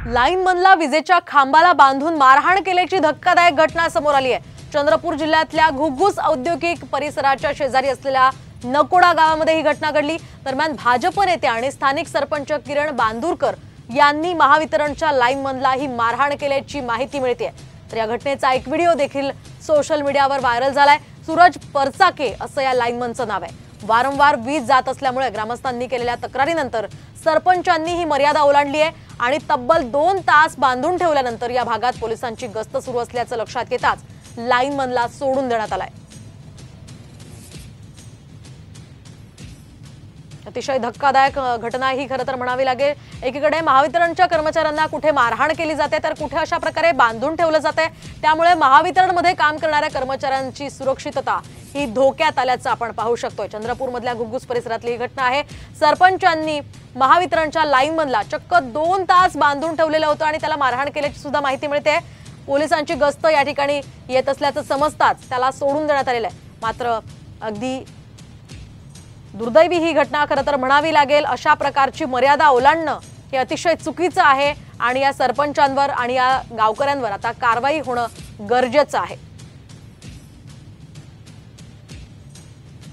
लाईनमनला विजेच्या खांबाला बांधून मारहाण केल्याची धक्कादायक घटना समोर आली आहे। चंद्रपूर जिल्ह्यातल्या घुग्गुस औद्योगिक परिसराच्या शेजारी असलेल्या नकोडा गावामध्ये ही घटना घडली। दरम्यान भाजप नेते आणि स्थानिक सरपंच किरण बांदुरकर यांनी महावितरणच्या लाईनमनला ही मारहाण केल्याची माहिती मिळते। तर या घटनेचा एक व्हिडिओ देखील सोशल मीडियावर व्हायरल झालाय। सूरज परचाके असं या लाईनमनचं नाव आहे। वारंवार वीज जात असल्यामुळे ग्रामस्थांनी केलेल्या तक्रारीनंतर सरपंचांनी ही मर्यादा ओलांडली आहे आणि तब्बल 2 तास बांधून ठेवल्यानंतर या भागात पोलिसांची गस्त सुरू असल्याचं लक्षात येताच लाईनमनला सोडून देण्यात आलाय। अतिशय धक्कादायक घटना ही खरं तर म्हणावी लागेल। एकीकडे महावितरणच्या कर्मचाऱ्यांना कुठे मारहाण केली जाते तर कुठे अशा प्रकारे बांधून ठेवलं जाते, त्यामुळे महावितरणमध्ये काम करणाऱ्या कर्मचाऱ्यांची सुरक्षितता ही धोक्यात आल्याचं आपण पाहू शकतोय। चंद्रपूरमधल्या घुग्गुस परिसरातली ही घटना आहे। सरपंचांनी महावितरणच्या लाईनमनला चक्क 2 तास बांधून ठेवलेलं होतं आणि त्याला मारहाण केल्याची सुद्धा माहिती मिळते। पोलिसांची गस्त या ठिकाणी येत असल्याचं समजताच त्याला सोडून देण्यात आलेलं आहे। मात्र अगदी दुर्दैवी ही घटना खरं तर म्हणावी लागेल। अशा प्रकारची मर्यादा ओलांडणं हे अतिशय चुकीचं आहे आणि या सरपंचांवर आणि या गावकऱ्यांवर आता कारवाई होणं गरजेचं आहे।